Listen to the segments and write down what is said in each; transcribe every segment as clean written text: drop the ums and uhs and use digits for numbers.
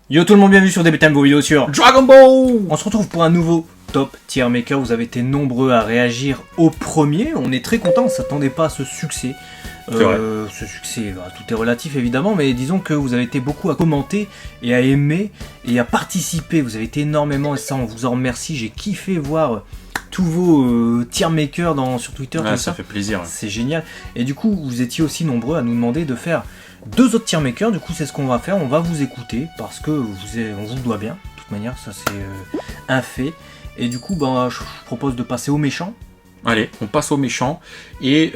Yo tout le monde, bienvenue sur DBTM, vos vidéos sur Dragon Ball. On se retrouve pour un nouveau Top Tier Maker. Vous avez été nombreux à réagir au premier. On est très contents, on ne s'attendait pas à ce succès. Ce succès, tout est relatif évidemment, mais disons que vous avez été beaucoup à commenter et à aimer et à participer. Vous avez été énormément et ça on vous en remercie. J'ai kiffé voir tous vos tier makers sur Twitter. Ouais, ça fait plaisir. Ouais. C'est génial. Et du coup, vous étiez aussi nombreux à nous demander de faire 2 autres tier makers. Du coup, c'est ce qu'on va faire. On va vous écouter parce que on vous doit bien. De toute manière, ça c'est un fait. Et du coup, je propose de passer au méchant. Allez, on passe au méchant. Et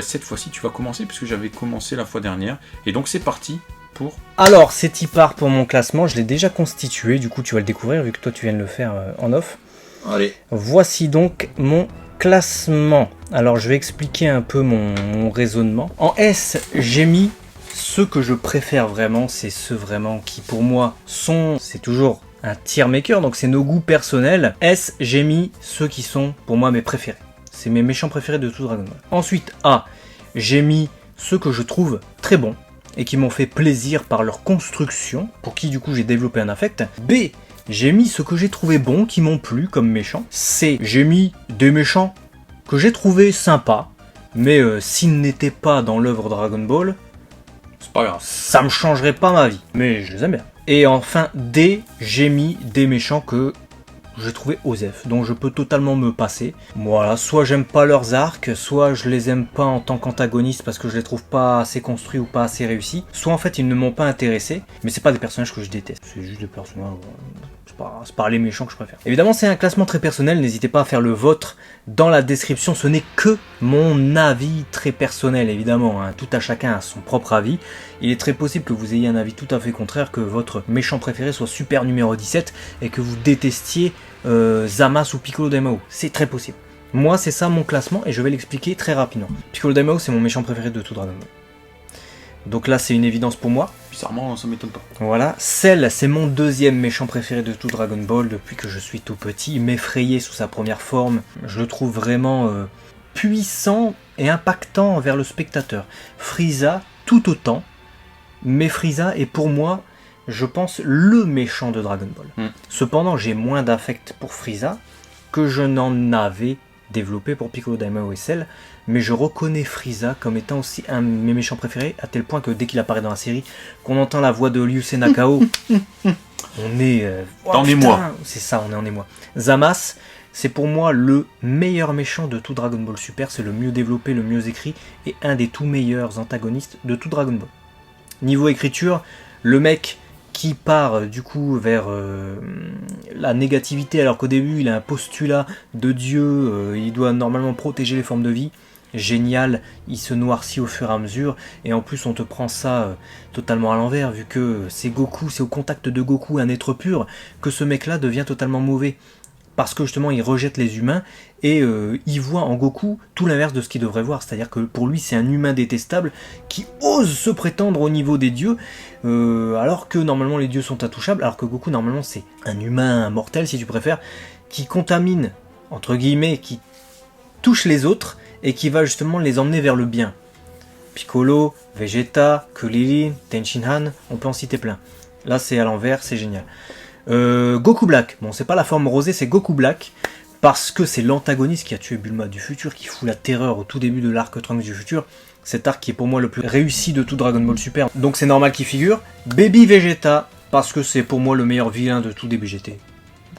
cette fois-ci, tu vas commencer puisque j'avais commencé la fois dernière. Et donc, c'est parti pour... Alors, c'est y part pour mon classement. Je l'ai déjà constitué. Du coup, tu vas le découvrir vu que toi, tu viens de le faire en off. Allez. Voici donc mon classement. Alors, je vais expliquer un peu mon raisonnement. En S, j'ai mis ceux que je préfère vraiment. C'est ceux vraiment qui, pour moi, c'est toujours un tier maker. Donc, c'est nos goûts personnels. S, j'ai mis ceux qui sont, pour moi, mes préférés. C'est mes méchants préférés de tout Dragon Ball. Ensuite, A, j'ai mis ceux que je trouve très bons et qui m'ont fait plaisir par leur construction, pour qui, du coup, j'ai développé un affect. B, j'ai mis ce que j'ai trouvé bon, qui m'ont plu comme méchants. C, j'ai mis des méchants que j'ai trouvé sympas, mais s'ils n'étaient pas dans l'œuvre Dragon Ball, c'est pas grave. Ça me changerait pas ma vie, mais je les aime bien. Et enfin, D, j'ai mis des méchants que j'ai trouvé OSEF, dont je peux totalement me passer. Voilà, soit j'aime pas leurs arcs, soit je les aime pas en tant qu'antagonistes parce que je les trouve pas assez construits ou pas assez réussis, soit en fait ils ne m'ont pas intéressé, mais c'est pas des personnages que je déteste, c'est juste des personnages... C'est pas les méchants que je préfère. Évidemment, c'est un classement très personnel, n'hésitez pas à faire le vôtre dans la description. Ce n'est que mon avis très personnel, évidemment. Tout à chacun a son propre avis. Il est très possible que vous ayez un avis tout à fait contraire, que votre méchant préféré soit Super numéro 17 et que vous détestiez Zamasu ou Piccolo Daimao. C'est très possible. Moi, c'est ça mon classement et je vais l'expliquer très rapidement. Piccolo Daimao, c'est mon méchant préféré de tout Dragon Ball. Donc là, c'est une évidence pour moi. Bizarrement, ça m'étonne pas. Voilà. Cell, c'est mon deuxième méchant préféré de tout Dragon Ball depuis que je suis tout petit. Il m'effrayait sous sa première forme. Je le trouve vraiment puissant et impactant envers le spectateur. Frieza, tout autant. Mais Frieza est pour moi, je pense, le méchant de Dragon Ball. Cependant, j'ai moins d'affect pour Frieza que je n'en avais développé pour Piccolo Daimao et Cell, mais je reconnais Frieza comme étant aussi un de mes méchants préférés, à tel point que dès qu'il apparaît dans la série, qu'on entend la voix de Liu Senakao, on est... en émoi. C'est ça, on est en émoi. Zamasu, c'est pour moi le meilleur méchant de tout Dragon Ball Super, c'est le mieux développé, le mieux écrit, et un des tout meilleurs antagonistes de tout Dragon Ball. Niveau écriture, le mec qui part du coup vers la négativité alors qu'au début il a un postulat de Dieu, il doit normalement protéger les formes de vie, génial, il se noircit au fur et à mesure et en plus on te prend ça totalement à l'envers vu que c'est Goku, c'est au contact de Goku, un être pur, que ce mec là devient totalement mauvais. Parce que justement il rejette les humains et il voit en Goku tout l'inverse de ce qu'il devrait voir. C'est-à-dire que pour lui c'est un humain détestable qui ose se prétendre au niveau des dieux alors que normalement les dieux sont intouchables. Alors que Goku normalement c'est un humain mortel si tu préfères, qui contamine, entre guillemets, qui touche les autres et qui va justement les emmener vers le bien. Piccolo, Vegeta, Krillin, Tenshin Han, on peut en citer plein. Là c'est à l'envers, c'est génial. Goku Black, bon c'est pas la forme rosée, c'est Goku Black, parce que c'est l'antagoniste qui a tué Bulma du futur, qui fout la terreur au tout début de l'arc Trunks du futur, cet arc qui est pour moi le plus réussi de tout Dragon Ball Super, donc c'est normal qu'il figure. Baby Vegeta, parce que c'est pour moi le meilleur vilain de tout DBGT.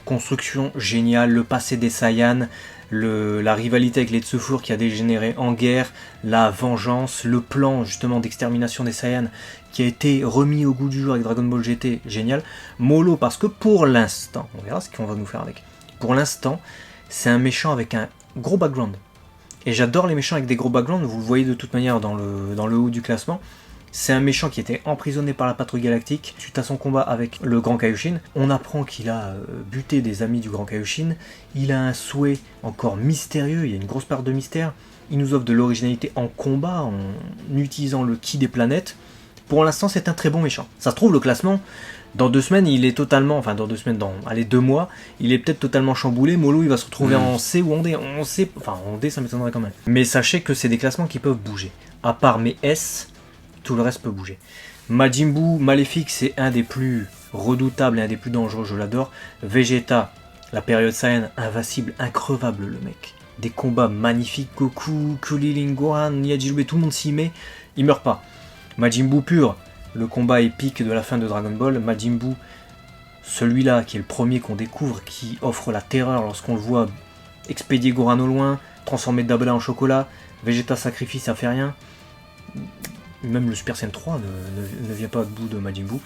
Construction géniale, le passé des Saiyans, la rivalité avec les Tsufour qui a dégénéré en guerre, la vengeance, le plan justement d'extermination des Saiyans qui a été remis au goût du jour avec Dragon Ball GT, génial. Molo parce que pour l'instant, on verra ce qu'on va nous faire avec, pour l'instant c'est un méchant avec un gros background. Et j'adore les méchants avec des gros backgrounds, vous le voyez de toute manière dans le haut du classement. C'est un méchant qui était emprisonné par la patrouille galactique suite à son combat avec le Grand Kaioshin. On apprend qu'il a buté des amis du Grand Kaioshin. Il a un souhait encore mystérieux, il y a une grosse part de mystère. Il nous offre de l'originalité en combat, en utilisant le ki des planètes. Pour l'instant, c'est un très bon méchant. Ça se trouve, le classement, dans 2 semaines, il est totalement... Enfin, dans 2 semaines, allez, 2 mois, il est peut-être totalement chamboulé. Molo, il va se retrouver en C ou en D. En C, enfin, en D, ça m'étonnerait quand même. Mais sachez que c'est des classements qui peuvent bouger. À part mes S... tout le reste peut bouger. Majin Buu Maléfique, c'est un des plus redoutable et un des plus dangereux, je l'adore. Vegeta, la période Saiyan, invincible, increvable le mec. Des combats magnifiques, Goku, Krillin, Gohan, Yajirobe, tout le monde s'y met, il meurt pas. Majin Buu pur, le combat épique de la fin de Dragon Ball. Majin Buu, celui-là qui est le premier qu'on découvre, qui offre la terreur lorsqu'on le voit expédier Gohan au loin, transformer Dabla en chocolat, Vegeta sacrifice, ça fait rien. Même le Super Saiyan 3 ne vient pas à bout de Majin Buu.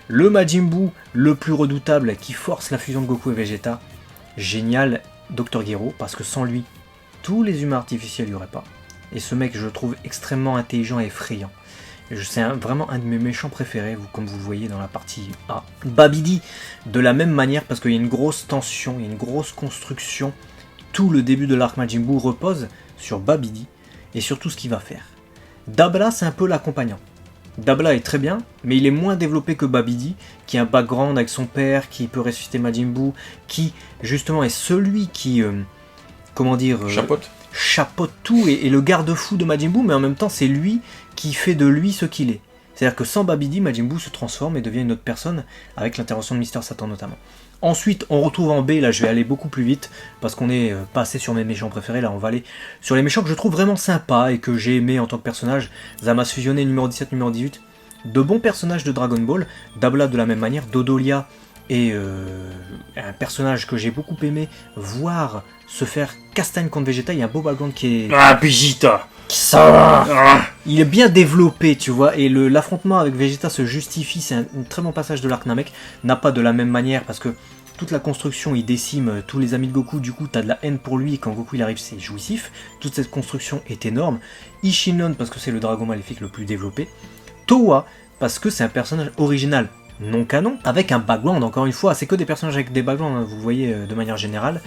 Le Majin Buu, le plus redoutable, qui force la fusion de Goku et Vegeta. Génial, Dr Gero, parce que sans lui, tous les humains artificiels n'y auraient pas. Et ce mec, je le trouve extrêmement intelligent et effrayant. C'est vraiment un de mes méchants préférés, comme vous le voyez dans la partie A. Babidi, de la même manière, parce qu'il y a une grosse tension, il y a une grosse construction. Tout le début de l'arc Majin Buu repose sur Babidi et sur tout ce qu'il va faire. Dabla, c'est un peu l'accompagnant. Dabla est très bien, mais il est moins développé que Babidi, qui a un background avec son père, qui peut ressusciter Majin Buu, qui justement est celui qui, chapeaute tout et le garde-fou de Majin Buu, mais en même temps c'est lui qui fait de lui ce qu'il est. C'est-à-dire que sans Babidi, Majin Buu se transforme et devient une autre personne, avec l'intervention de Mister Satan notamment. Ensuite, on retrouve en B, là je vais aller beaucoup plus vite, parce qu'on est passé sur mes méchants préférés, là on va aller sur les méchants que je trouve vraiment sympas et que j'ai aimé en tant que personnage. Zama's fusionné, numéro 17, numéro 18, de bons personnages de Dragon Ball, Dabla de la même manière, Dodolia est un personnage que j'ai beaucoup aimé, voir se faire castagne contre Vegeta, il y a un beau background qui est... Ah, Vegeta! Ça va. Il est bien développé, tu vois, et l'affrontement avec Vegeta se justifie, c'est un très bon passage de l'arc Namek, n'a pas de la même manière, parce que toute la construction, il décime tous les amis de Goku, du coup t'as de la haine pour lui, et quand Goku il arrive c'est jouissif, toute cette construction est énorme. Ishinon, parce que c'est le dragon maléfique le plus développé. Towa, parce que c'est un personnage original, non canon, avec un background, encore une fois, c'est que des personnages avec des backgrounds, hein, vous voyez de manière générale,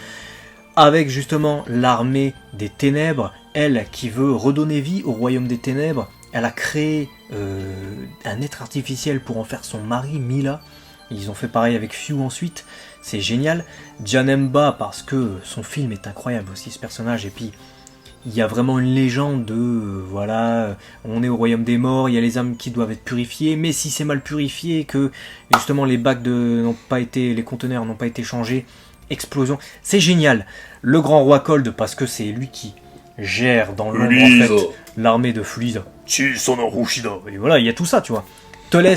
avec justement l'armée des ténèbres, elle qui veut redonner vie au royaume des ténèbres, elle a créé un être artificiel pour en faire son mari, Mila. Ils ont fait pareil avec Fiu ensuite, c'est génial. Janemba, parce que son film est incroyable aussi, ce personnage, et puis il y a vraiment une légende de, voilà, on est au royaume des morts, il y a les âmes qui doivent être purifiées, mais si c'est mal purifié, que justement les bacs n'ont pas été, les conteneurs n'ont pas été changés, explosion, c'est génial. Le grand roi Cold, parce que c'est lui qui gère dans l'ombre en fait l'armée de Frieza. Et voilà, il y a tout ça, tu vois. Teles,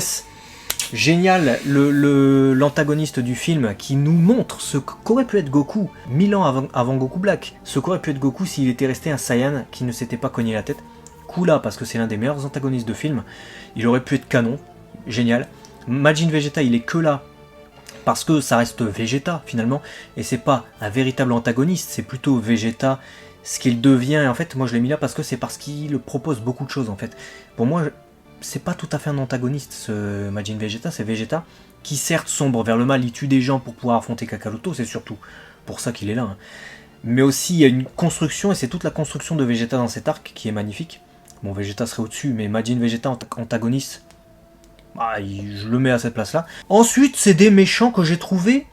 génial, l'antagoniste du film qui nous montre ce qu'aurait pu être Goku 1000 ans avant Goku Black. Ce qu'aurait pu être Goku s'il était resté un Saiyan qui ne s'était pas cogné la tête. Kula, parce que c'est l'un des meilleurs antagonistes de film. Il aurait pu être canon, génial. Majin Vegeta, il est que là parce que ça reste Vegeta finalement, et c'est pas un véritable antagoniste, c'est plutôt Vegeta, ce qu'il devient, et en fait moi je l'ai mis là parce que c'est parce qu'il propose beaucoup de choses en fait. Pour moi, c'est pas tout à fait un antagoniste ce Majin Vegeta, c'est Vegeta qui certes sombre vers le mal, il tue des gens pour pouvoir affronter Kakaroto, c'est surtout pour ça qu'il est là. Hein. Mais aussi il y a une construction, et c'est toute la construction de Vegeta dans cet arc qui est magnifique. Bon, Vegeta serait au-dessus, mais Majin Vegeta antagoniste, bah, je le mets à cette place-là. Ensuite, c'est des méchants que j'ai trouvés,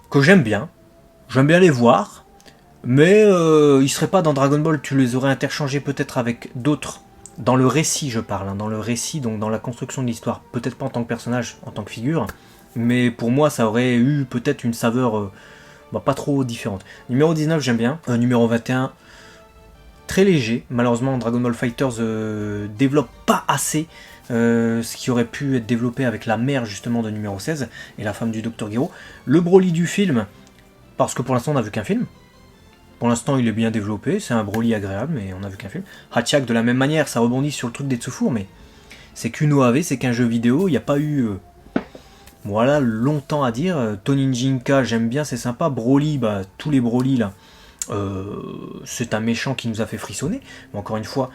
que j'aime bien. J'aime bien les voir, mais ils seraient pas dans Dragon Ball, tu les aurais interchangés peut-être avec d'autres. Dans le récit, je parle, hein, dans le récit, donc dans la construction de l'histoire. Peut-être pas en tant que personnage, en tant que figure, mais pour moi, ça aurait eu peut-être une saveur pas trop différente. Numéro 19, j'aime bien. Numéro 21, très léger. Malheureusement, Dragon Ball FighterZ développe pas assez ce qui aurait pu être développé avec la mère justement de numéro 16 et la femme du Dr Gero. Le Broly du film, parce que pour l'instant on n'a vu qu'un film. Pour l'instant il est bien développé, c'est un Broly agréable, mais on n'a vu qu'un film. Hachiak de la même manière, ça rebondit sur le truc des Tsufour, mais c'est qu'une OAV, c'est qu'un jeu vidéo, il n'y a pas eu voilà, longtemps à dire. Toninjinka, j'aime bien, c'est sympa. Broly, tous les Broly là, c'est un méchant qui nous a fait frissonner, mais encore une fois,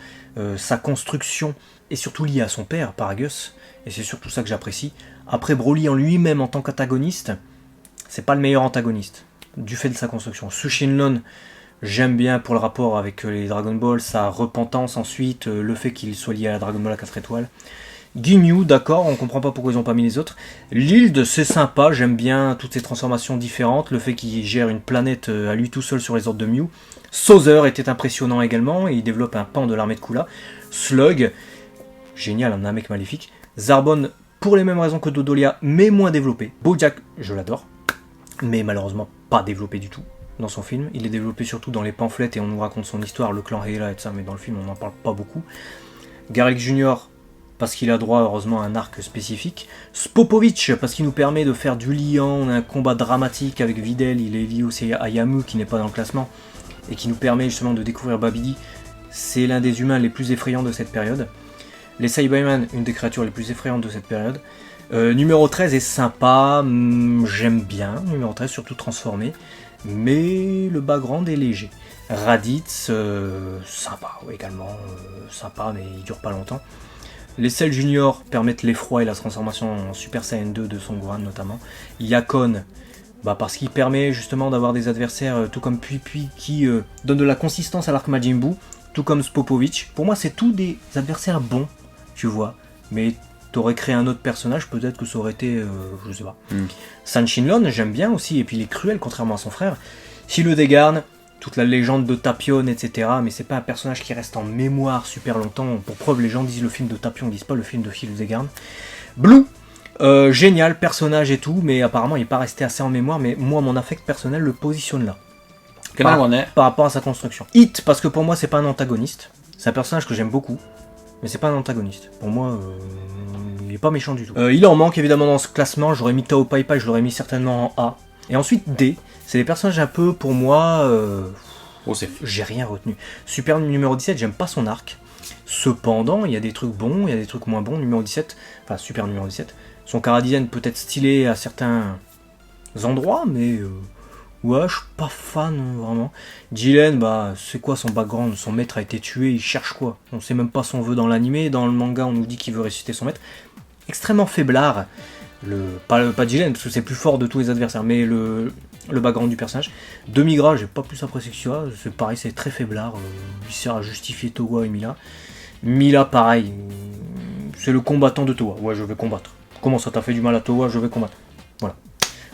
sa construction est surtout liée à son père, Paragus, et c'est surtout ça que j'apprécie. Après, Broly en lui-même en tant qu'antagoniste, c'est pas le meilleur antagoniste, du fait de sa construction. Sushinlon, j'aime bien pour le rapport avec les Dragon Ball, sa repentance ensuite, le fait qu'il soit lié à la Dragon Ball à 4 étoiles. Ginyu, d'accord, on comprend pas pourquoi ils ont pas mis les autres. Lild, c'est sympa, j'aime bien toutes ces transformations différentes, le fait qu'il gère une planète à lui tout seul sur les ordres de Mew. Sozer était impressionnant également, et il développe un pan de l'armée de Kula. Slug, génial, un mec maléfique. Zarbon, pour les mêmes raisons que Dodolia, mais moins développé. Bojack, je l'adore, mais malheureusement pas développé du tout dans son film. Il est développé surtout dans les pamphlets et on nous raconte son histoire, le clan Hela et tout ça, mais dans le film on n'en parle pas beaucoup. Garrick Jr., parce qu'il a droit heureusement à un arc spécifique. Spopovich, parce qu'il nous permet de faire du liant, on a un combat dramatique avec Videl, il est lié aussi à Yamu qui n'est pas dans le classement, et qui nous permet justement de découvrir Babidi. C'est l'un des humains les plus effrayants de cette période. Les Cybermen, une des créatures les plus effrayantes de cette période. Numéro 13 est sympa, j'aime bien, numéro 13 surtout transformé, mais le background est léger. Raditz, sympa également, sympa mais il dure pas longtemps. Les Cell Junior permettent l'effroi et la transformation en Super Saiyan 2 de Son Gohan notamment. Yakon, parce qu'il permet justement d'avoir des adversaires tout comme Pui qui donnent de la consistance à l'arc Majin Buu, tout comme Spopovich. Pour moi c'est tous des adversaires bons, tu vois, mais t'aurais créé un autre personnage, peut-être que ça aurait été, je sais pas. San Shinlon, j'aime bien aussi, et puis il est cruel contrairement à son frère. Philo Degarn, toute la légende de Tapion, etc. Mais c'est pas un personnage qui reste en mémoire super longtemps. Pour preuve, les gens disent le film de Tapion, ils disent pas le film de Philo Degarn. Blue, génial, personnage et tout, mais apparemment il n'est pas resté assez en mémoire, mais moi mon affect personnel le positionne là. Par rapport à sa construction. Hit, parce que pour moi c'est pas un antagoniste. C'est un personnage que j'aime beaucoup, mais c'est pas un antagoniste. Pour moi, il est pas méchant du tout. Il en manque évidemment dans ce classement, j'aurais mis Tao Pai Pai, je l'aurais mis certainement en A. Et ensuite D, c'est des personnages un peu pour moi... j'ai rien retenu. Super numéro 17, j'aime pas son arc. Cependant, il y a des trucs bons, il y a des trucs moins bons. Numéro 17, enfin super numéro 17. Son chara-design peut être stylé à certains endroits, mais... ouais, je suis pas fan vraiment. Jiren, c'est quoi son background? Son maître a été tué, il cherche quoi? On sait même pas son vœu dans l'animé. Dans le manga, on nous dit qu'il veut ressusciter son maître. Extrêmement faiblard. Pas Jiren, parce que c'est plus fort de tous les adversaires, mais le background du personnage. Demigra, j'ai pas plus apprécié que ça. C'est pareil, c'est très faiblard. Il sert à justifier Towa et Mila. Mila, pareil. C'est le combattant de Towa. Ouais, je vais combattre. Comment ça t'a fait du mal à Towa? Je vais combattre.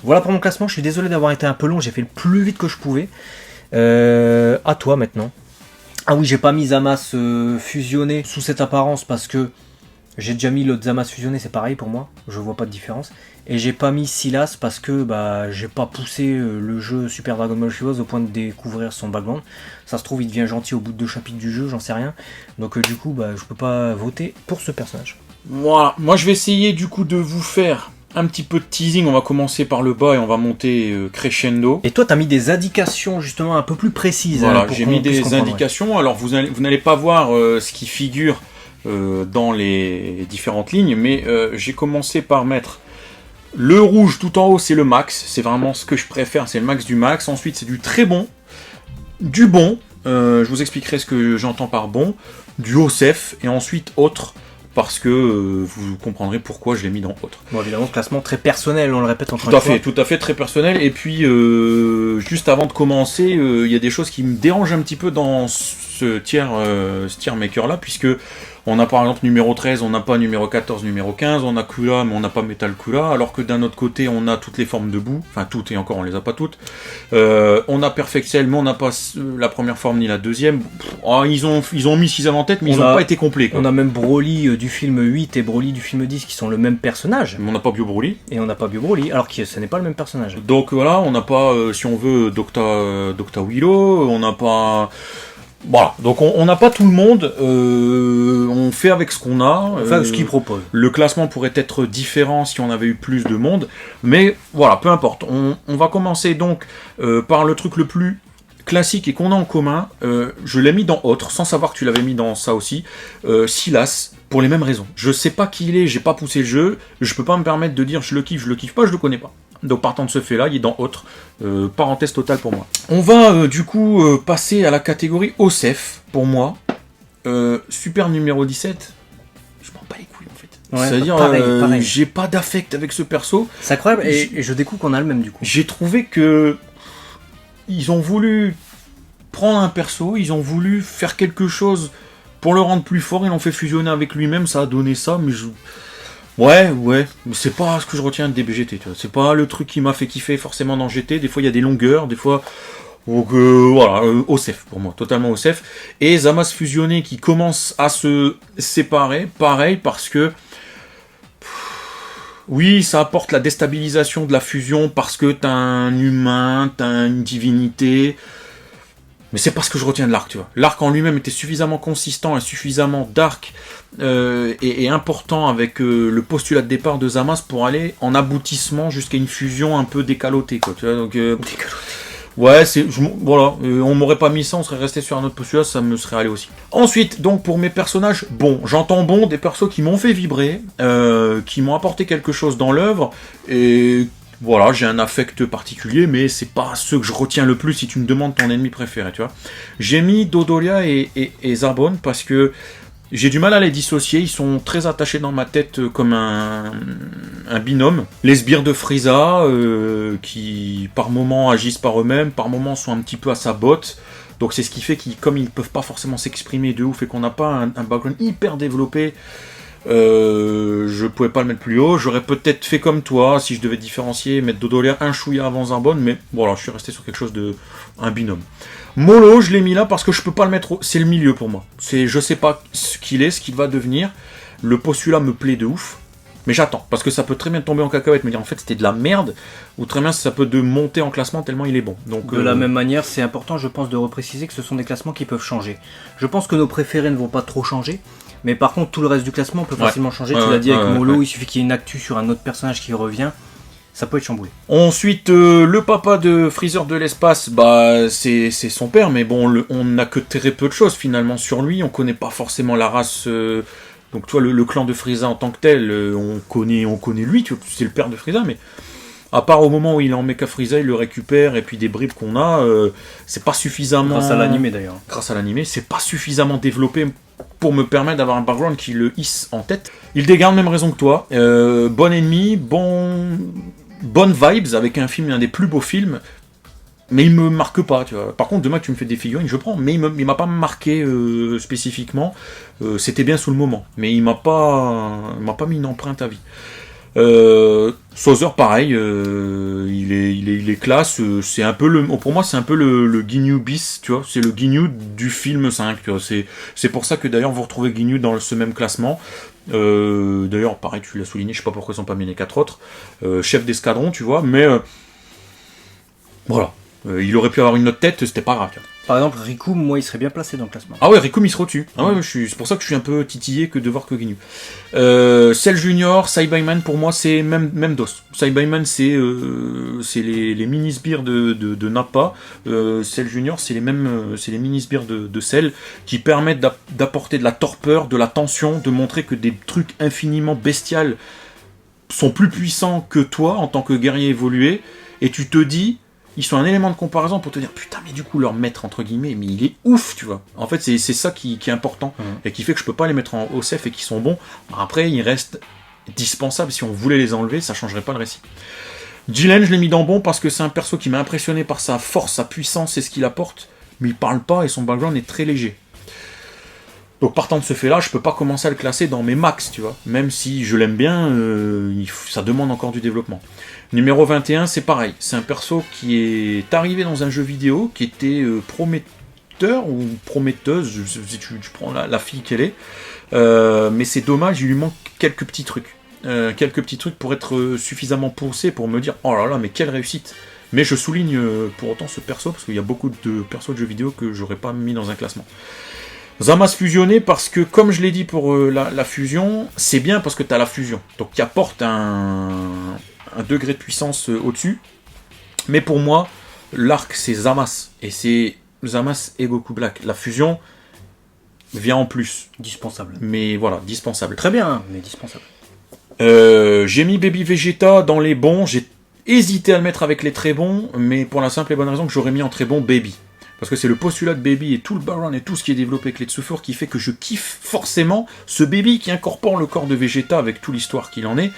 Voilà pour mon classement, je suis désolé d'avoir été un peu long, j'ai fait le plus vite que je pouvais. À toi maintenant. Ah oui, j'ai pas mis Zamasu fusionné sous cette apparence parce que j'ai déjà mis le Zamasu fusionné, c'est pareil pour moi, je vois pas de différence. Et j'ai pas mis Silas parce que j'ai pas poussé le jeu Super Dragon Ball Heroes au point de découvrir son background. Ça se trouve, il devient gentil au bout de 2 chapitres du jeu, j'en sais rien. Donc du coup, je peux pas voter pour ce personnage. Voilà, moi je vais essayer du coup de vous faire un petit peu de teasing, on va commencer par le bas et on va monter crescendo. Et toi, tu as mis des indications justement un peu plus précises. Voilà, j'ai mis des indications. Alors vous n'allez pas voir ce qui figure dans les différentes lignes, mais j'ai commencé par mettre le rouge tout en haut, c'est le max. C'est vraiment ce que je préfère, c'est le max du max. Ensuite, c'est du très bon, du bon. Je vous expliquerai ce que j'entends par bon, du OSEF et ensuite autre. Parce que vous comprendrez pourquoi je l'ai mis dans autre. Bon, évidemment, classement très personnel, on le répète encore une fois. Tout à fait, très personnel. Et puis, juste avant de commencer, il y a des choses qui me dérangent un petit peu dans ce tier maker-là, puisque on a par exemple numéro 13, on n'a pas numéro 14, numéro 15, on a Kula, mais on n'a pas Metal Kula, alors que d'un autre côté, on a toutes les formes de boue, enfin toutes, et encore, on les a pas toutes. On a Perfect Cell, mais on n'a pas la première forme ni la deuxième. Ils ont mis 6 en tête, mais ils n'ont pas été complets, quoi. On a même Broly du film 8 et Broly du film 10 qui sont le même personnage. Mais on n'a pas Bio Broly. Et on n'a pas Bio Broly, alors que ce n'est pas le même personnage. Donc voilà, on n'a pas, si on veut, Docta Willow, on n'a pas... Voilà, donc on n'a pas tout le monde, on fait avec ce qu'on a. Enfin, ce qu'il propose. Le classement pourrait être différent si on avait eu plus de monde, mais voilà, peu importe. On va commencer donc par le truc le plus classique et qu'on a en commun. Je l'ai mis dans autre, sans savoir que tu l'avais mis dans ça aussi. Silas, pour les mêmes raisons. Je sais pas qui il est, j'ai pas poussé le jeu, je peux pas me permettre de dire je le kiffe pas, je le connais pas. Donc partant de ce fait là, il est dans autre, parenthèse totale pour moi. On va du coup passer à la catégorie OSEF pour moi. Super numéro 17, je m'en bats les couilles en fait. Ouais, c'est-à-dire pareil. j'ai pas d'affect avec ce perso. C'est incroyable et je découvre qu'on a le même du coup. J'ai trouvé que ils ont voulu prendre un perso, ils ont voulu faire quelque chose pour le rendre plus fort, ils l'ont fait fusionner avec lui-même, ça a donné ça, mais Ouais, mais c'est pas ce que je retiens de DBGT, tu vois. C'est pas le truc qui m'a fait kiffer forcément dans GT. Des fois, il y a des longueurs, des fois... Donc, voilà, OSEF pour moi, totalement OSEF. Et Zamasu fusionné qui commence à se séparer, pareil, parce que... Oui, ça apporte la déstabilisation de la fusion parce que t'as un humain, t'as une divinité. Mais c'est pas ce que je retiens de l'arc, tu vois. L'arc en lui-même était suffisamment consistant et suffisamment dark et important avec le postulat de départ de Zamas pour aller en aboutissement jusqu'à une fusion un peu décalotée, quoi. Tu vois, donc, ouais, voilà, on m'aurait pas mis ça, on serait resté sur un autre postulat, ça me serait allé aussi. Ensuite, donc pour mes personnages, bon, j'entends bon des persos qui m'ont fait vibrer, qui m'ont apporté quelque chose dans l'œuvre, et voilà, j'ai un affect particulier, mais c'est pas ceux que je retiens le plus si tu me demandes ton ennemi préféré, tu vois. J'ai mis Dodolia et Zarbon parce que j'ai du mal à les dissocier, ils sont très attachés dans ma tête comme un binôme. Les sbires de Frieza, qui par moments agissent par eux-mêmes, par moments sont un petit peu à sa botte. Donc c'est ce qui fait qu'ils, comme ils peuvent pas forcément s'exprimer de ouf et qu'on n'a pas un background hyper développé, je pouvais pas le mettre plus haut. J'aurais peut-être fait comme toi, si je devais différencier, mettre Dodolia un chouïa avant Zarbon, mais voilà, je suis resté sur quelque chose de... un binôme. Molo, je l'ai mis là parce que je peux pas le mettre c'est le milieu pour moi. Je sais pas ce qu'il va devenir. Le postulat me plaît de ouf. Mais j'attends, parce que ça peut très bien tomber en cacahuète, me dire en fait c'était de la merde, ou très bien ça peut monter en classement tellement il est bon. Donc, de la même manière, c'est important je pense de repréciser que ce sont des classements qui peuvent changer. Je pense que nos préférés ne vont pas trop changer, mais par contre tout le reste du classement peut facilement changer. Tu l'as dit avec Molo, il suffit qu'il y ait une actu sur un autre personnage qui revient. Ça peut être chamboulé. Ensuite, le papa de Freezer de l'espace, bah c'est son père, mais bon, on n'a que très peu de choses finalement sur lui. On connaît pas forcément la race. Donc toi, le clan de Frieza en tant que tel, on connaît lui. C'est le père de Frieza, mais à part au moment où il est en Mecha Frieza, il le récupère et puis des bribes qu'on a, c'est pas suffisamment. Grâce à l'animé d'ailleurs. Grâce à l'animé, c'est pas suffisamment développé pour me permettre d'avoir un background qui le hisse en tête. Il dégarde même raison que toi. Bon ennemi, bonnes vibes avec un film, un des plus beaux films, mais il me marque pas, tu vois. Par contre, demain que tu me fais des figurines, je prends, mais il m'a pas marqué spécifiquement. C'était bien sous le moment, mais il m'a pas mis une empreinte à vie. Sauzer, pareil, il est classe. C'est un peu pour moi, c'est un peu le Ginyu bis, tu vois. C'est le Ginyu du film 5, tu vois. C'est pour ça que d'ailleurs vous retrouvez Ginyu dans ce même classement. D'ailleurs, pareil, tu l'as souligné, je sais pas pourquoi ils sont pas mis les 4 autres. Chef d'escadron, tu vois, mais voilà. Il aurait pu avoir une autre tête, c'était pas grave. Tu vois. Par exemple, Riku, moi, il serait bien placé dans le classement. Ah ouais, Riku il sera au-dessus. Ah ouais, c'est pour ça que je suis un peu titillé que de voir que Ginyu. Cell Junior, Saibayman, pour moi, c'est même dos. Saibayman, c'est les mini-sbires de Nappa. Cell Junior, c'est les mini-sbires de Cell qui permettent d'apporter de la torpeur, de la tension, de montrer que des trucs infiniment bestials sont plus puissants que toi en tant que guerrier évolué. Et tu te dis... Ils sont un élément de comparaison pour te dire putain mais du coup leur maître entre guillemets mais il est ouf tu vois. En fait c'est ça qui est important et qui fait que je peux pas les mettre en OCF et qui sont bons. Après ils restent dispensables, si on voulait les enlever ça changerait pas le récit. Jiren je l'ai mis dans bon parce que c'est un perso qui m'a impressionné par sa force, sa puissance et ce qu'il apporte, mais il parle pas et son background est très léger. Donc partant de ce fait là je peux pas commencer à le classer dans mes max tu vois. Même si je l'aime bien ça demande encore du développement. Numéro 21, c'est pareil. C'est un perso qui est arrivé dans un jeu vidéo, qui était prometteur ou prometteuse, si tu prends la fille qu'elle est. Mais c'est dommage, il lui manque quelques petits trucs. Quelques petits trucs pour être suffisamment poussé pour me dire « Oh là là, mais quelle réussite !» Mais je souligne pour autant ce perso, parce qu'il y a beaucoup de persos de jeux vidéo que j'aurais pas mis dans un classement. Zamas fusionné parce que, comme je l'ai dit pour la fusion, c'est bien parce que tu as la fusion. Donc qui apporte un degré de puissance au-dessus. Mais pour moi, l'arc c'est Zamas. Et c'est Zamas et Goku Black. La fusion vient en plus. Dispensable. Mais voilà, dispensable. Très bien, mais dispensable. J'ai mis Baby Vegeta dans les bons. J'ai hésité à le mettre avec les très bons. Mais pour la simple et bonne raison que j'aurais mis en très bon Baby. Parce que c'est le postulat de Baby et tout le background et tout ce qui est développé avec les Tsufur qui fait que je kiffe forcément ce Baby qui incorpore le corps de Vegeta avec toute l'histoire qu'il en est.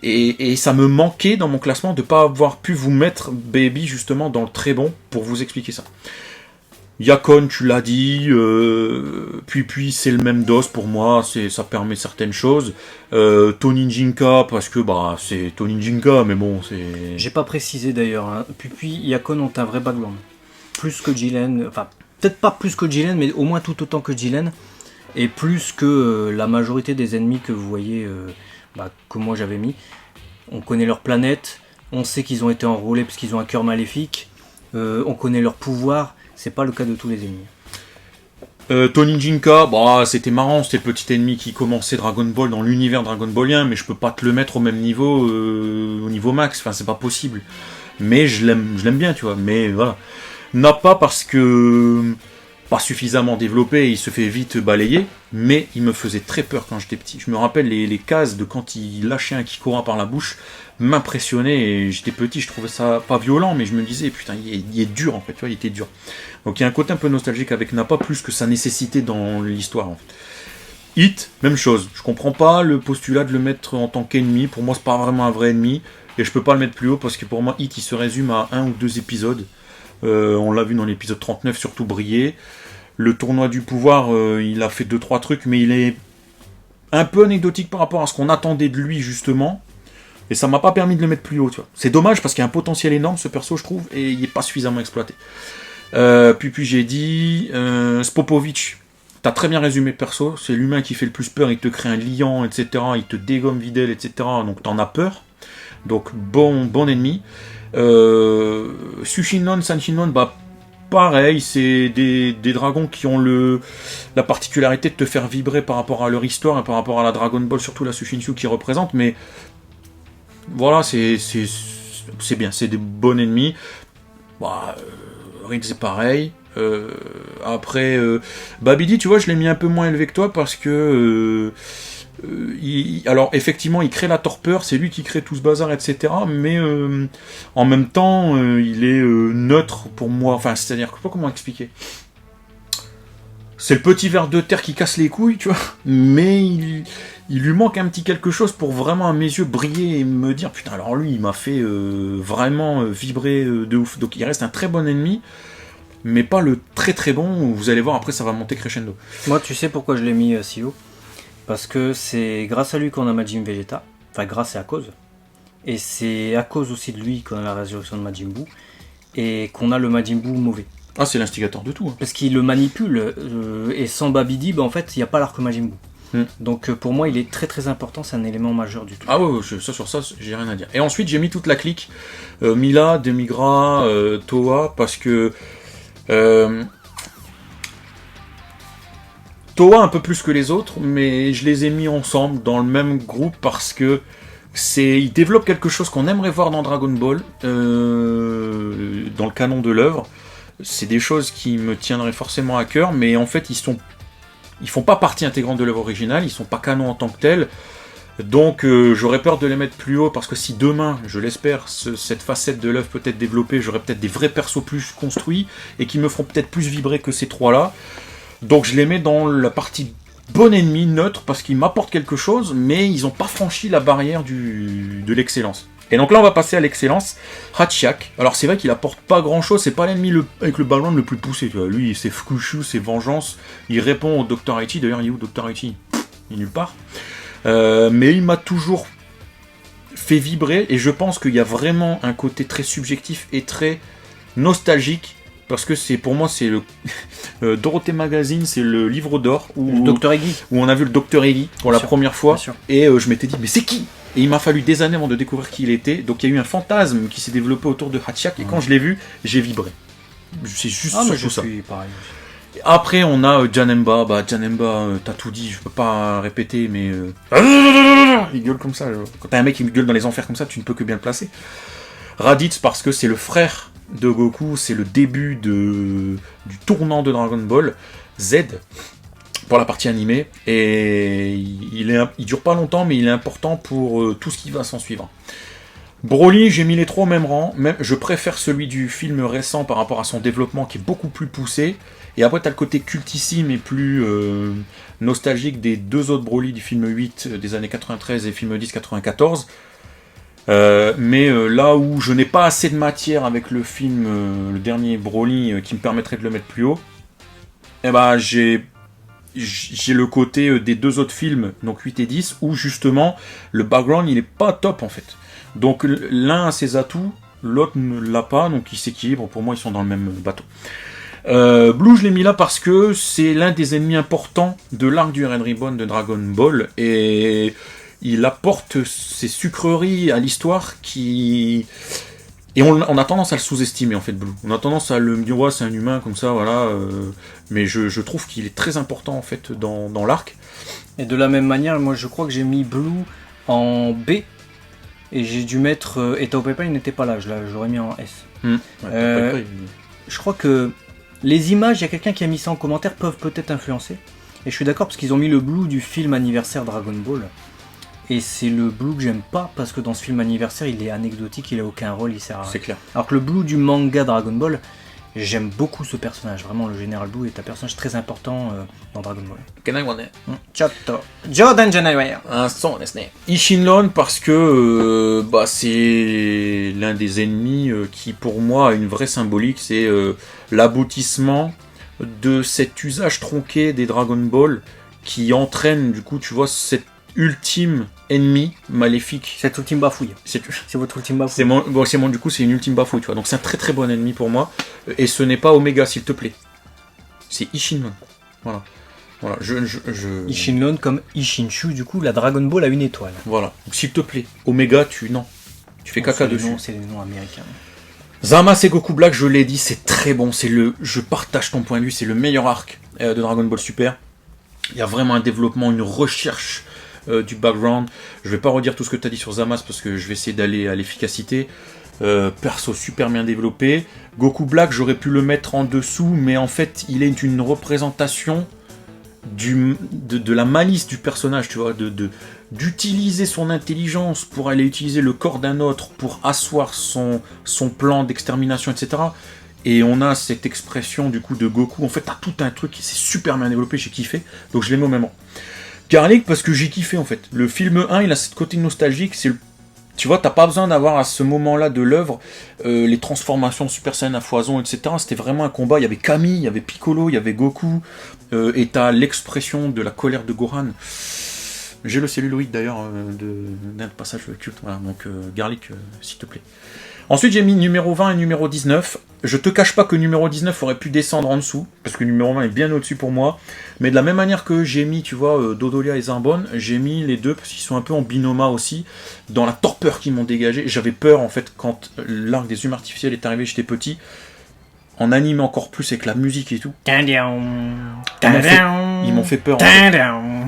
Et ça me manquait dans mon classement de ne pas avoir pu vous mettre Baby justement dans le très bon pour vous expliquer ça. Yakon, tu l'as dit, puis c'est le même dos pour moi, ça permet certaines choses. Toninjinka, parce que c'est Toninjinka, mais bon, c'est... J'ai pas précisé d'ailleurs, hein. Puis Yakon ont un vrai background. Plus que Jiren, enfin, peut-être pas plus que Jiren, mais au moins tout autant que Jiren, et plus que la majorité des ennemis que vous voyez que moi j'avais mis. On connaît leur planète, on sait qu'ils ont été enrôlés parce qu'ils ont un cœur maléfique, on connaît leur pouvoir, c'est pas le cas de tous les ennemis. Tony Jinka, c'était marrant, c'était le petit ennemi qui commençait Dragon Ball dans l'univers Dragon Ballien, mais je peux pas te le mettre au même niveau, au niveau max, enfin c'est pas possible. Mais je l'aime bien, tu vois, mais voilà. Nappa parce que pas suffisamment développé, il se fait vite balayer, mais il me faisait très peur quand j'étais petit. Je me rappelle les cases de quand il lâchait un Kikora par la bouche, m'impressionnait, et j'étais petit, je trouvais ça pas violent, mais je me disais, putain, il est dur en fait, tu vois, il était dur. Donc il y a un côté un peu nostalgique avec Nappa, plus que sa nécessité dans l'histoire en fait. Hit, même chose, je comprends pas le postulat de le mettre en tant qu'ennemi, pour moi c'est pas vraiment un vrai ennemi, et je peux pas le mettre plus haut, parce que pour moi Hit il se résume à 1 ou 2 épisodes. On l'a vu dans l'épisode 39, surtout briller. Le tournoi du pouvoir, il a fait 2-3 trucs, mais il est un peu anecdotique par rapport à ce qu'on attendait de lui, justement. Et ça m'a pas permis de le mettre plus haut, tu vois. C'est dommage, parce qu'il y a un potentiel énorme, ce perso, je trouve, et il est pas suffisamment exploité. Puis j'ai dit... Spopovich, t'as très bien résumé le perso, c'est l'humain qui fait le plus peur, il te crée un liant, etc., il te dégomme Videl, etc., donc t'en as peur. Donc bon ennemi. Sushinon, Sanshinon, pareil, c'est des dragons qui ont la particularité de te faire vibrer par rapport à leur histoire et par rapport à la Dragon Ball, surtout la Sushinshu qui représente, mais voilà, c'est bien, c'est des bons ennemis. Rin c'est pareil. Après, Babidi, tu vois, je l'ai mis un peu moins élevé que toi parce que... alors effectivement il crée la torpeur, c'est lui qui crée tout ce bazar, etc. Mais en même temps il est neutre pour moi, enfin c'est-à-dire, je sais pas comment expliquer. C'est le petit ver de terre qui casse les couilles, tu vois, mais il lui manque un petit quelque chose pour vraiment à mes yeux briller et me dire putain, alors lui il m'a fait vraiment vibrer de ouf. Donc il reste un très bon ennemi, mais pas le très très bon, vous allez voir après ça va monter crescendo. Moi tu sais pourquoi je l'ai mis si haut? Parce que c'est grâce à lui qu'on a Majin Vegeta, enfin grâce et à cause, et c'est à cause aussi de lui qu'on a la résurrection de Majin Buu, et qu'on a le Majin Buu mauvais. Ah, c'est l'instigateur de tout. Hein. Parce qu'il le manipule, et sans Babidi, en fait, il n'y a pas l'arc Majin Buu. Donc pour moi, il est très très important, c'est un élément majeur du tout. Ah ouais, sur ça, j'ai rien à dire. Et ensuite, j'ai mis toute la clique, Mila, Demigra, Toa, parce que... Toa un peu plus que les autres, mais je les ai mis ensemble dans le même groupe parce que ils développent quelque chose qu'on aimerait voir dans Dragon Ball, dans le canon de l'œuvre. C'est des choses qui me tiendraient forcément à cœur, mais en fait ils font pas partie intégrante de l'œuvre originale, ils sont pas canon en tant que tels. Donc j'aurais peur de les mettre plus haut, parce que si demain, je l'espère, cette facette de l'œuvre peut être développée, j'aurai peut-être des vrais persos plus construits, et qui me feront peut-être plus vibrer que ces trois-là. Donc je les mets dans la partie bon ennemi, neutre, parce qu'ils m'apportent quelque chose, mais ils n'ont pas franchi la barrière de l'excellence. Et donc là on va passer à l'excellence, Hachiak. Alors c'est vrai qu'il apporte pas grand chose, c'est pas l'ennemi avec le background le plus poussé, tu vois. Lui c'est Fukushu, c'est vengeance, il répond au Dr. Aichi, d'ailleurs il est où Dr. Aichi? Il est nulle part. Mais il m'a toujours fait vibrer, et je pense qu'il y a vraiment un côté très subjectif et très nostalgique. Parce que pour moi, c'est le Dorothée Magazine, c'est le livre d'or où Dr. Eggy. Où on a vu le Dr. Eggy pour la première fois. Et je m'étais dit, mais c'est qui? Et il m'a fallu des années avant de découvrir qui il était. Donc il y a eu un fantasme qui s'est développé autour de Hachiak. Et quand je l'ai vu, j'ai vibré. C'est juste surtout ça. Pareil. Après, on a Janemba. Janemba, t'as tout dit, je peux pas répéter, mais... il gueule comme ça. Quand t'as un mec qui me gueule dans les enfers comme ça, tu ne peux que bien le placer. Raditz, parce que c'est le frère de Goku, c'est le début du tournant de Dragon Ball Z pour la partie animée, et il dure pas longtemps, mais il est important pour tout ce qui va s'en suivre. Broly, j'ai mis les trois au même rang, je préfère celui du film récent par rapport à son développement qui est beaucoup plus poussé, et après t'as le côté cultissime et plus nostalgique des deux autres Broly du film 8 des années 93 et film 10 94. Mais là où je n'ai pas assez de matière avec le film, le dernier Broly, qui me permettrait de le mettre plus haut, j'ai le côté des deux autres films, donc 8 et 10, où justement le background il est pas top en fait. Donc l'un a ses atouts, l'autre ne l'a pas, donc ils s'équilibrent, pour moi ils sont dans le même bateau. Blue je l'ai mis là parce que c'est l'un des ennemis importants de l'arc du Red Ribbon de Dragon Ball, et il apporte ces sucreries à l'histoire qui... Et on a tendance à le sous-estimer en fait, Blue. On a tendance à le dire, ouais, c'est un humain comme ça, voilà. Mais je trouve qu'il est très important en fait dans l'arc. Et de la même manière, moi je crois que j'ai mis Blue en B. Et j'ai dû mettre... et Tao Pai Pai n'était pas là, j'aurais mis en S. Ouais, Je crois que les images, il y a quelqu'un qui a mis ça en commentaire, peuvent peut-être influencer. Et je suis d'accord parce qu'ils ont mis le Blue du film anniversaire Dragon Ball. Et c'est le Blue que j'aime pas parce que dans ce film anniversaire, il est anecdotique, il a aucun rôle, il sert à rien. C'est clair. Alors que le Blue du manga Dragon Ball, j'aime beaucoup ce personnage. Vraiment, le Général Blue est un personnage très important dans Dragon Ball. Chotto. Jordan Janaiwaya. Ishinlon parce que c'est l'un des ennemis qui pour moi a une vraie symbolique, c'est l'aboutissement de cet usage tronqué des Dragon Ball qui entraîne du coup tu vois cet ultime ennemi maléfique. Cette ultime bafouille. C'est votre ultime bafouille. Du coup c'est une ultime bafouille tu vois. Donc c'est un très très bon ennemi pour moi et ce n'est pas Omega s'il te plaît. C'est Ishinlon. Voilà. Ishinlon comme Ishinshu, du coup la Dragon Ball a une étoile. Voilà. Donc, s'il te plaît. Omega tu fais caca dessus. C'est les noms américains. Zama et Goku Black, je l'ai dit, c'est très bon. Je partage ton point de vue, c'est le meilleur arc de Dragon Ball Super. Il y a vraiment un développement, une recherche du background. Je vais pas redire tout ce que tu as dit sur Zamas parce que je vais essayer d'aller à l'efficacité. Perso super bien développé. Goku Black, j'aurais pu le mettre en dessous, mais en fait, il est une représentation de la malice du personnage, tu vois, d'utiliser son intelligence pour aller utiliser le corps d'un autre pour asseoir son plan d'extermination, etc. Et on a cette expression du coup de Goku. En fait, t'as tout un truc qui s'est super bien développé, j'ai kiffé. Donc je l'ai mis au même rang. Garlic parce que j'ai kiffé en fait. Le film 1, il a ce côté nostalgique. Tu vois, t'as pas besoin d'avoir à ce moment-là de l'œuvre les transformations Super Saiyan à foison, etc. C'était vraiment un combat. Il y avait Kami, il y avait Piccolo, il y avait Goku. Et t'as l'expression de la colère de Gohan. J'ai le celluloïd d'ailleurs d'un passage culte. Voilà, donc Garlic, s'il te plaît. Ensuite, j'ai mis numéro 20 et numéro 19. Je te cache pas que numéro 19 aurait pu descendre en dessous, parce que numéro 20 est bien au-dessus pour moi. Mais de la même manière que j'ai mis, tu vois, Dodolia et Zarbon, j'ai mis les deux, parce qu'ils sont un peu en binoma aussi, dans la torpeur qu'ils m'ont dégagé. J'avais peur, en fait, quand l'arc des humains artificiels est arrivé, j'étais petit. En anime encore plus, avec la musique et tout. Ils m'ont fait peur, en fait.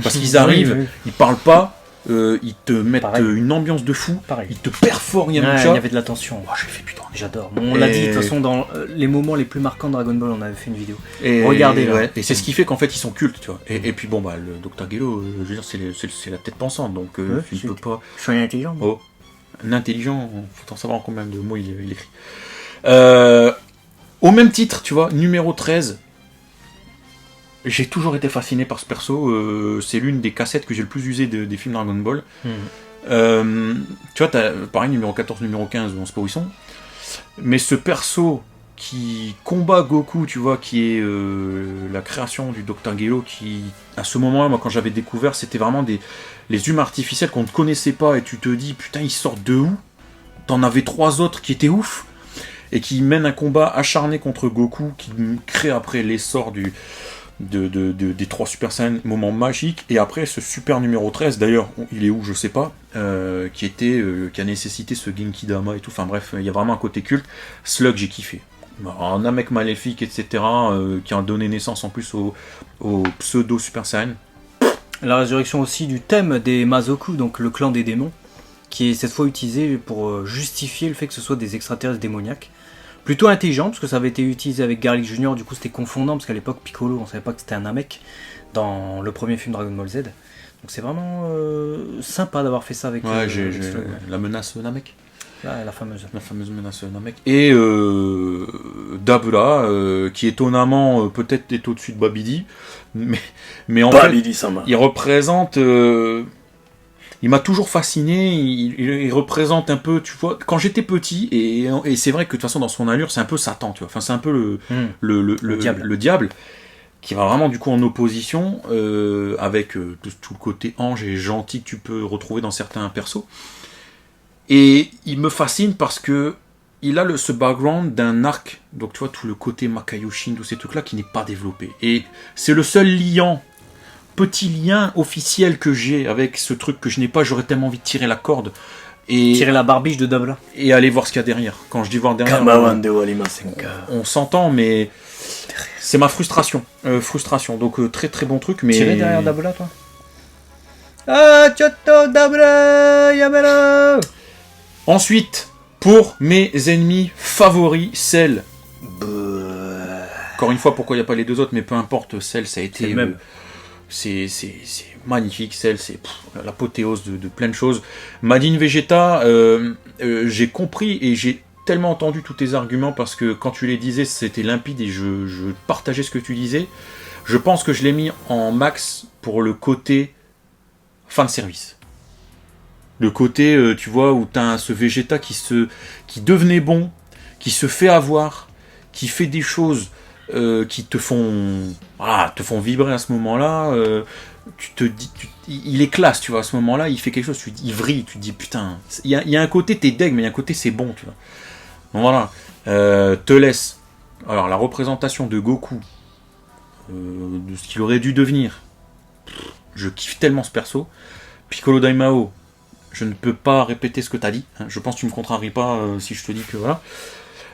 Parce qu'ils arrivent, ils parlent pas. Ils te mettent une ambiance de fou, ils te perforent Yamcha. Il y avait de la tension. Oh, j'ai fait putain, j'adore. On l'a dit de toute façon dans les moments les plus marquants de Dragon Ball, on avait fait une vidéo. Regardez là. Ouais. Et c'est ce qui fait qu'en fait ils sont cultes, tu vois. Et puis bon le Dr Gelo, je veux dire c'est la tête pensante, donc il peut pas. Soyez intelligent. Oh, un intelligent, faut en savoir combien de mots il écrit. Au même titre, tu vois, numéro 13. J'ai toujours été fasciné par ce perso, c'est l'une des cassettes que j'ai le plus usé des films Dragon Ball. Tu vois, t'as pareil, numéro 14, numéro 15, on sait pas où ils sont. Mais ce perso qui combat Goku, tu vois, qui est la création du Dr Gelo, qui, à ce moment-là, moi quand j'avais découvert, c'était vraiment les humains artificiels qu'on ne connaissait pas, et tu te dis, putain, ils sortent de où? T'en avais 3 autres qui étaient ouf, et qui mènent un combat acharné contre Goku, qui crée après l'essor des 3 Super Saiyan, moment magique, et après ce super numéro 13, d'ailleurs il est où je sais pas, qui a nécessité ce Genki Dama et tout, enfin bref, il y a vraiment un côté culte. Slug, j'ai kiffé. Un Namek maléfique, etc., qui a donné naissance en plus au pseudo Super Saiyan. La résurrection aussi du thème des Mazoku, donc le clan des démons, qui est cette fois utilisé pour justifier le fait que ce soit des extraterrestres démoniaques. Plutôt intelligent, parce que ça avait été utilisé avec Garlic Junior, du coup c'était confondant, parce qu'à l'époque Piccolo, on savait pas que c'était un Namek dans le premier film Dragon Ball Z. Donc c'est vraiment sympa d'avoir fait ça avec la menace Namek. La fameuse menace Namek. Et Dabura, qui étonnamment peut-être est au-dessus de Babidi, mais en fait, il représente... Il m'a toujours fasciné, il représente un peu, tu vois, quand j'étais petit, et c'est vrai que de toute façon dans son allure c'est un peu Satan, tu vois, enfin c'est un peu le diable, qui va vraiment du coup en opposition avec tout le côté ange et gentil que tu peux retrouver dans certains persos. Et il me fascine parce que il a ce background d'un arc, donc tu vois tout le côté Makaioshin, tous ces trucs là qui n'est pas développé. Et c'est le seul liant petit lien officiel que j'ai avec ce truc que je n'ai pas, j'aurais tellement envie de tirer la corde. Et tirer la barbiche de Dabla. Et aller voir ce qu'il y a derrière. Quand je dis voir derrière, on s'entend, mais c'est ma frustration. Donc très très bon truc. Mais... Tirer derrière Dabla, toi. Ah, Choto Dabla, Yamela. Ensuite, pour mes ennemis favoris, Cell. Encore une fois, pourquoi il n'y a pas les deux autres, mais peu importe, Cell, ça a été... C'est le même. C'est magnifique, Cell, c'est l'apothéose de plein de choses. Madine Vegeta, j'ai compris et j'ai tellement entendu tous tes arguments parce que quand tu les disais, c'était limpide et je partageais ce que tu disais. Je pense que je l'ai mis en max pour le côté fin de service. Le côté, tu vois, où tu as ce Vegeta qui devenait bon, qui se fait avoir, qui fait des choses qui te font vibrer à ce moment-là. Tu te dis, il est classe, tu vois, à ce moment-là, il fait quelque chose, il vrille, tu te dis, putain, il y a un côté, t'es deg, mais il y a un côté, c'est bon, tu vois. Donc voilà, te laisse. Alors, la représentation de Goku, de ce qu'il aurait dû devenir, je kiffe tellement ce perso. Piccolo Daimao, je ne peux pas répéter ce que t'as dit, hein. Je pense que tu me contraries pas si je te dis que voilà.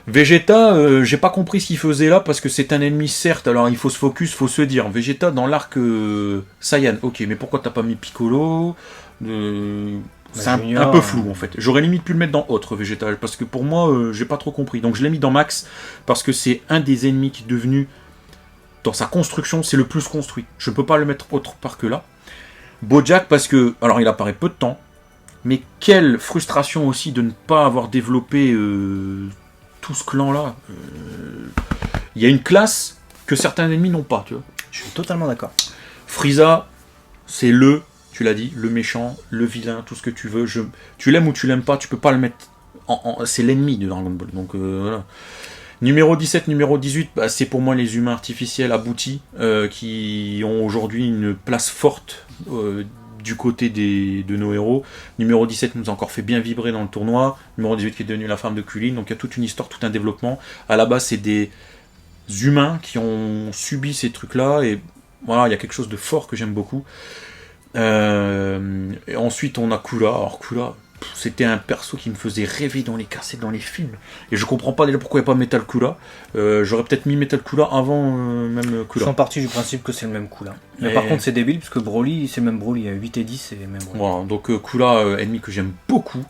Vegeta, j'ai pas compris ce qu'il faisait là parce que c'est un ennemi certes, alors il faut se focus, faut se dire. Vegeta dans l'arc Saiyan, ok, mais pourquoi t'as pas mis Piccolo C'est un peu flou en fait. J'aurais limite pu le mettre dans autre Vegeta parce que pour moi, j'ai pas trop compris. Donc je l'ai mis dans Max parce que c'est un des ennemis qui est devenu, dans sa construction, c'est le plus construit. Je peux pas le mettre autre part que là. Bojack parce que, alors il apparaît peu de temps, mais quelle frustration aussi de ne pas avoir développé tout ce clan-là. Il y a une classe que certains ennemis n'ont pas, tu vois. Je suis totalement d'accord. Frieza, c'est tu l'as dit, le méchant, le vilain, tout ce que tu veux. Tu l'aimes ou tu l'aimes pas, tu peux pas le mettre c'est l'ennemi de Dragon Ball. Donc voilà. Numéro 17, numéro 18, bah, c'est pour moi les humains artificiels aboutis qui ont aujourd'hui une place forte du côté de nos héros. Numéro 17 nous a encore fait bien vibrer dans le tournoi. Numéro 18 qui est devenu la femme de Kulin. Donc il y a toute une histoire, tout un développement. À la base, c'est des humains qui ont subi ces trucs-là. Et voilà, il y a quelque chose de fort que j'aime beaucoup. Et ensuite, on a Kula. Alors Kula, c'était un perso qui me faisait rêver dans les cassettes, dans les films. Et je comprends pas déjà pourquoi il n'y a pas Metal Kula. J'aurais peut-être mis Metal Kula avant même Kula. Je suis parti du principe que c'est le même Kula. Mais par contre, c'est débile, parce que Broly, c'est le même Broly. 8 et 10, c'est le même Broly. Voilà, donc Kula, ennemi que j'aime beaucoup.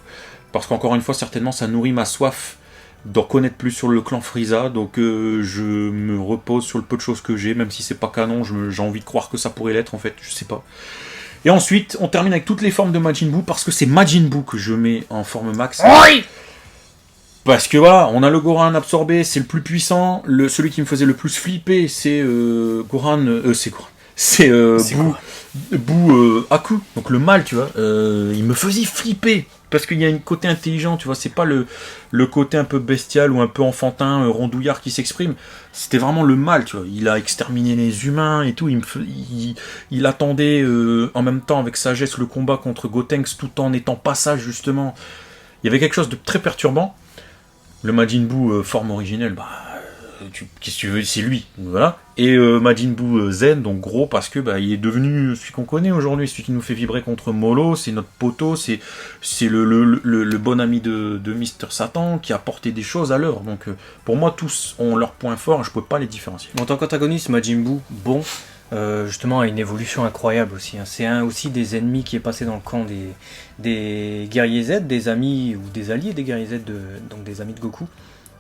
Parce qu'encore une fois, certainement, ça nourrit ma soif d'en connaître plus sur le clan Frieza. Donc je me repose sur le peu de choses que j'ai, même si c'est pas canon, j'ai envie de croire que ça pourrait l'être, en fait, je sais pas. Et ensuite, on termine avec toutes les formes de Majin Buu, parce que c'est Majin Buu que je mets en forme max. Oui. Parce que voilà, on a le Gohan absorbé, c'est le plus puissant. Celui qui me faisait le plus flipper, c'est c'est Buu Aku, donc le mal, tu vois. Il me faisait flipper. Parce qu'il y a un côté intelligent, tu vois, c'est pas le côté un peu bestial ou un peu enfantin, rondouillard qui s'exprime. C'était vraiment le mal, tu vois. Il a exterminé les humains et tout. Il attendait en même temps avec sagesse le combat contre Gotenks tout en n'étant pas sage, justement. Il y avait quelque chose de très perturbant. Le Majin Buu forme originelle, bah, qu'est-ce que tu veux, c'est lui, voilà. Et Majin Buu Zen, donc gros, parce que bah, il est devenu celui qu'on connaît aujourd'hui, celui qui nous fait vibrer contre Molo, c'est notre poteau, c'est le bon ami de Mister Satan qui a porté des choses à l'heure. Donc pour moi, tous ont leurs points forts, je peux pas les différencier. En tant qu'antagoniste, Majin Buu, bon, justement, a une évolution incroyable aussi. Hein. C'est un aussi des ennemis qui est passé dans le camp des guerriers Z, des amis ou des alliés des guerriers Z, donc des amis de Goku.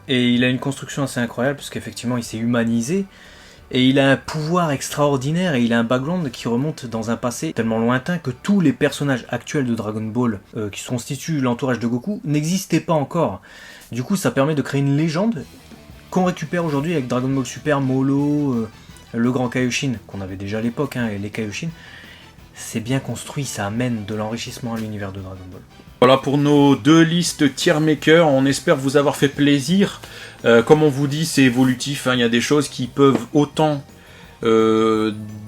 Et il a une construction assez incroyable, parce qu'effectivement, il s'est humanisé. Et il a un pouvoir extraordinaire, et il a un background qui remonte dans un passé tellement lointain que tous les personnages actuels de Dragon Ball qui constituent l'entourage de Goku n'existaient pas encore. Du coup, ça permet de créer une légende qu'on récupère aujourd'hui avec Dragon Ball Super, Molo, le grand Kaioshin, qu'on avait déjà à l'époque, hein, et les Kaioshin. C'est bien construit, ça amène de l'enrichissement à l'univers de Dragon Ball. Voilà pour nos deux listes tier maker, on espère vous avoir fait plaisir. Comme on vous dit, c'est évolutif, hein. Il y a des choses qui peuvent autant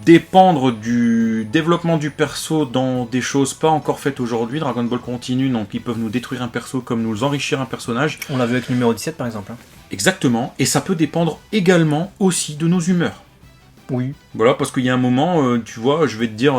dépendre du développement du perso dans des choses pas encore faites aujourd'hui. Dragon Ball continue, donc ils peuvent nous détruire un perso comme nous enrichir un personnage. On l'a vu avec numéro 17 par exemple. Hein. Exactement, et ça peut dépendre également aussi de nos humeurs. Oui. Voilà, parce qu'il y a un moment, tu vois, je vais te dire,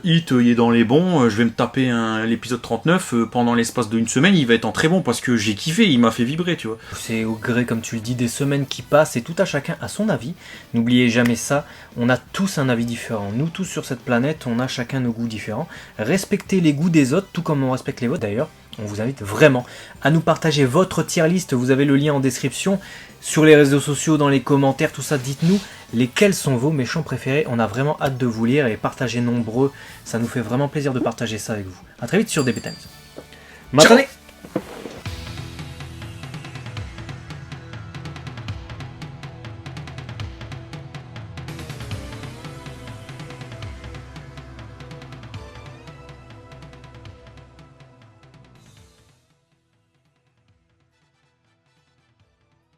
Hit, il est dans les bons, je vais me taper l'épisode 39, pendant l'espace d'une semaine, il va être en très bon, parce que j'ai kiffé, il m'a fait vibrer, tu vois. C'est au gré, comme tu le dis, des semaines qui passent et tout à chacun a son avis. N'oubliez jamais ça, on a tous un avis différent. Nous tous sur cette planète, on a chacun nos goûts différents. Respectez les goûts des autres, tout comme on respecte les vôtres d'ailleurs. On vous invite vraiment à nous partager votre tier list, vous avez le lien en description, sur les réseaux sociaux, dans les commentaires, tout ça, dites-nous lesquels sont vos méchants préférés, on a vraiment hâte de vous lire et partagez nombreux, ça nous fait vraiment plaisir de partager ça avec vous. A très vite sur DB Times. Maintenant,